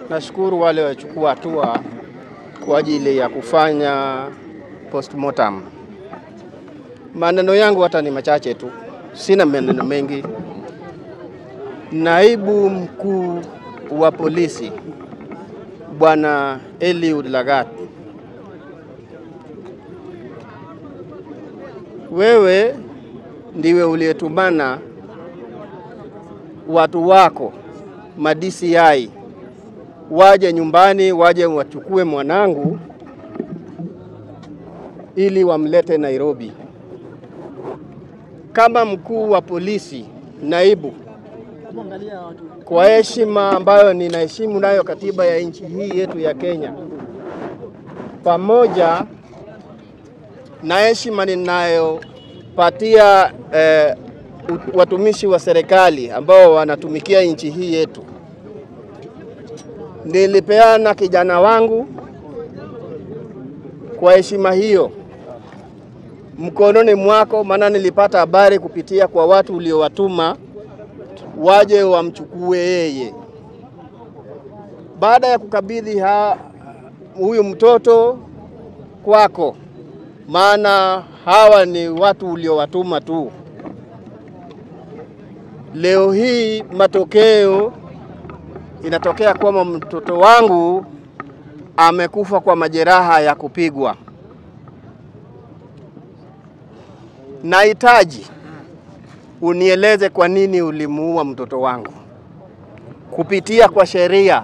Nashukuru wale wachukua hatua kwa ajili ya kufanya postmortem. Maneno yangu hata ni machache tu, sina maneno mengi. Naibu mkuu wa polisi Bwana Eliud Lagat, wewe ndiwe uliyetumana watu wako ma-DCI waje nyumbani, waje wachukue mwanangu ili wamlete Nairobi. Kama mkuu wa polisi naibu, kwa heshima ambayo ninaheshimu nayo katiba ya nchi hii yetu ya Kenya, pamoja na heshima ninayopatia watumishi wa serikali ambao wanatumikia nchi hii yetu, nilipeana kijana wangu kwa heshima hiyo mkononi mwako, maana nilipata habari kupitia kwa watu uliowatuma waje wamchukue yeye. Baada ya kukabidhi huyu mtoto kwako, maana hawa ni watu uliowatuma tu, leo hii matokeo inatokea kwamba mtoto wangu amekufa kwa majeraha ya kupigwa. Nahitaji unieleze kwa nini ulimuua mtoto wangu. Kupitia kwa sheria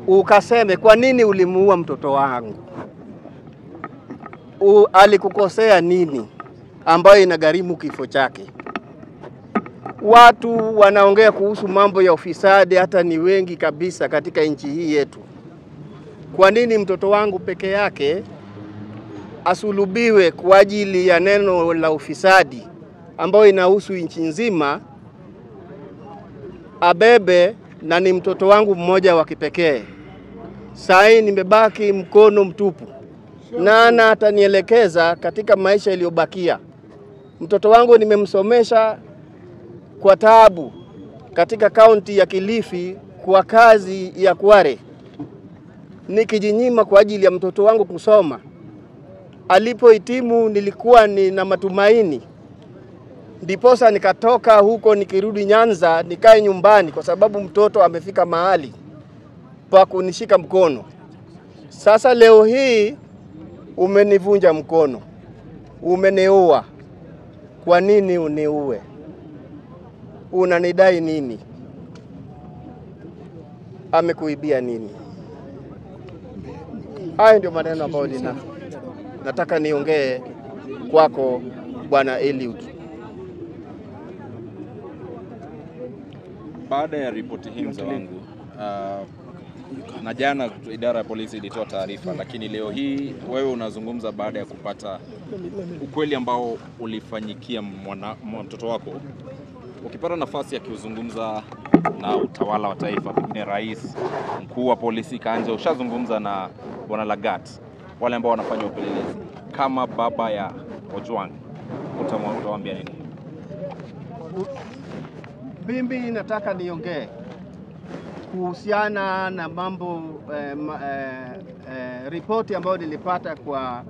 ukaseme kwa nini ulimuua mtoto wangu. Alikukosea nini ambayo inagharimu kifo chake? Watu wanaongea kuhusu mambo ya ufisadi hata ni wengi kabisa katika nchi hii yetu. Kwa nini mtoto wangu peke yake asulubiwe kwa ajili ya neno la ufisadi ambayo inahusu nchi nzima, abebe na ni mtoto wangu mmoja wa kipekee? Sai nimebaki mkono mtupu. Nana atanielekeza katika maisha yaliyobakia. Mtoto wangu nimemsomesha kwa taabu katika kaunti ya Kilifi kwa kazi ya Kware, nikijinyima kwa ajili ya mtoto wangu kusoma. Alipohitimu nilikuwa nina matumaini, ndiposa nikatoka huko nikirudi Nyanza nikae nyumbani kwa sababu mtoto amefika mahali pa kunishika mkono. Sasa leo hii umenivunja mkono, umeniua. Kwa nini uniue? Unanidai nini? Amekuibia nini? Hayo ndio maneno ambayo nataka niongee kwako Bwana Eliud. Baada ya ripoti hii mzee wangu, na jana idara ya polisi ilitoa taarifa, lakini leo hii wewe unazungumza baada ya kupata ukweli ambao ulifanyikia mtoto wako. Ukipata nafasi ya kuzungumza na utawala wa taifa, pengine rais, mkuu wa polisi Kanja, ushazungumza na Bwana Lagat, wale ambao wanafanya upelelezi, kama baba ya Ojwang, utawaambia nini? Mimi nataka niongee kuhusiana na mambo ripoti ambayo nilipata kwa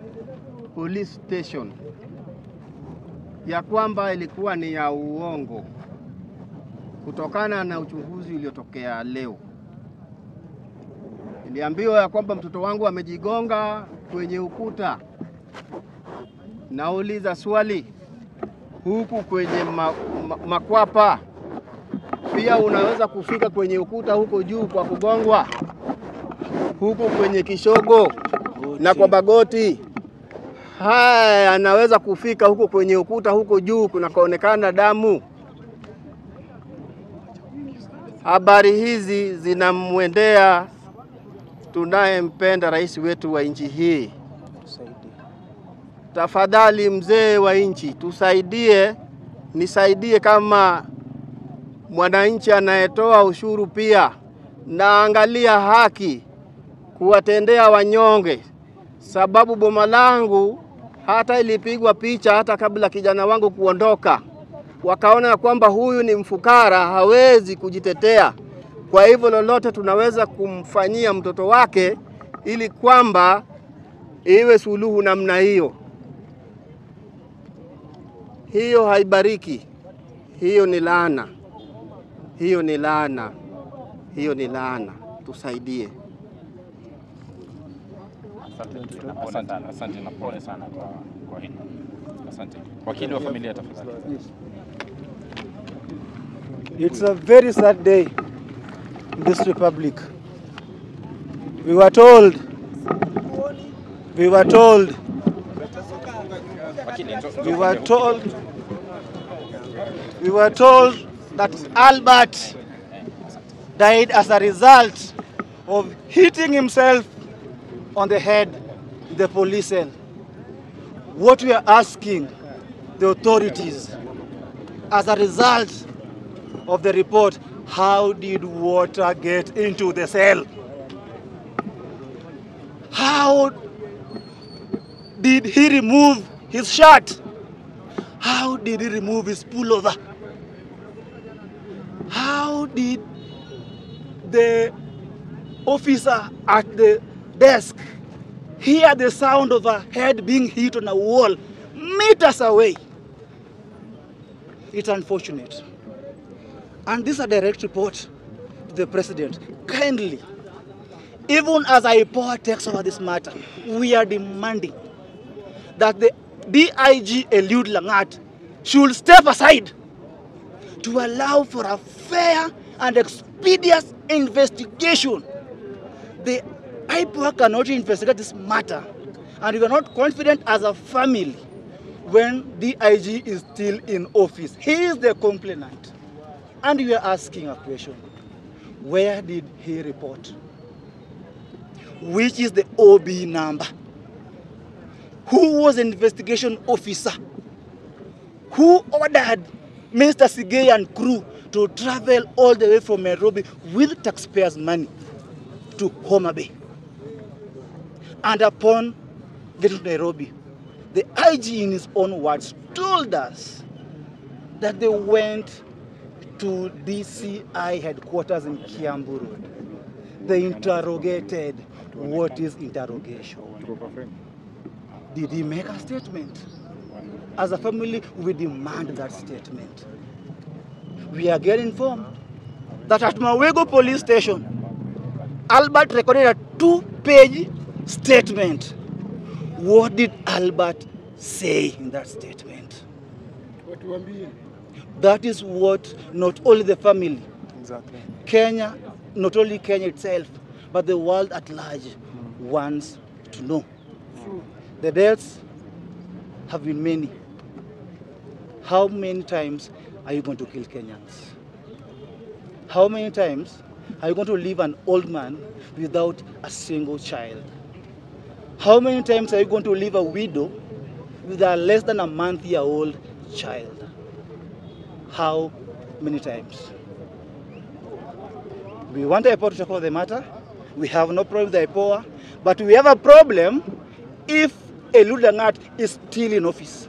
police station ya kwamba ilikuwa ni ya uongo kutokana na uchunguzi uliotokea leo. Niliambiwa ya kwamba mtoto wangu amejigonga kwenye ukuta. Nauliza swali, huku kwenye makwapa pia unaweza kufika kwenye ukuta huko juu kwa kugongwa? Huku kwenye kishogo na kwa bagoti, haya anaweza kufika huko kwenye ukuta huko juu kunakoonekana damu? Habari hizi zinamwendea tunayempenda rais wetu wa nchi hii. Tafadhali mzee wa nchi, tusaidie, nisaidie kama mwananchi anayetoa ushuru pia, na angalia haki kuwatendea wanyonge. Sababu boma langu hata ilipigwa picha hata kabla kijana wangu kuondoka. Wakaona kwamba huyu ni mfukara, hawezi kujitetea. Kwa hivyo lolote tunaweza kumfanyia mtoto wake ili kwamba iwe suluhu namna hiyo. Hiyo haibariki. Hiyo ni laana. Hiyo ni laana. Hiyo ni laana. Tusaidie. Asante na pole sana kwa hili. Asante. Wakili wa familia tafadhali. It's a very sad day in this republic. We were told that Albert died as a result of hitting himself on the head in the police cell. What we are asking the authorities, as a result of the report, how did water get into the cell? How did he remove his shirt? How did he remove his pullover? How did the officer at the desk hear the sound of a head being hit on a wall meters away? It's unfortunate. And this is a direct report to the president. Kindly, even as IPOA takes over this matter, we are demanding that the DIG Eliud Langat should step aside to allow for a fair and expeditious investigation. The IPOA cannot investigate this matter, and we are not confident as a family when DIG is still in office. He is the complainant. And we are asking a question. Where did he report? Which is the OB number? Who was the investigation officer? Who ordered Mr. Sigei and crew to travel all the way from Nairobi with taxpayers' money to Homa Bay? And upon getting to Nairobi, the IG in his own words told us that they went to DCI headquarters in Kiambu Road. They interrogated. What is interrogation? Did he make a statement? As a family, we demand that statement. We are getting informed that at Mawego police station, Albert recorded a 2-page statement. What did Albert say in that statement? That is what not only the family, Kenya, not only Kenya itself, but the world at large wants to know. The deaths have been many. How many times are you going to kill Kenyans? How many times are you going to leave an old man without a single child? How many times are you going to leave a widow with a less than a month-old child? How many times? We want the IPOA to talk about the matter. We have no problem with the IPOA, but we have a problem if Eliud Langat is still in office.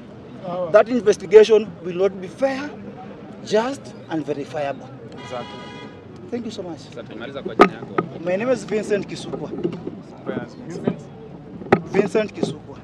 That investigation will not be fair, just, and verifiable. Exactly. Thank you so much. My name is Vincent Kisukwa. Vincent Kisukwa.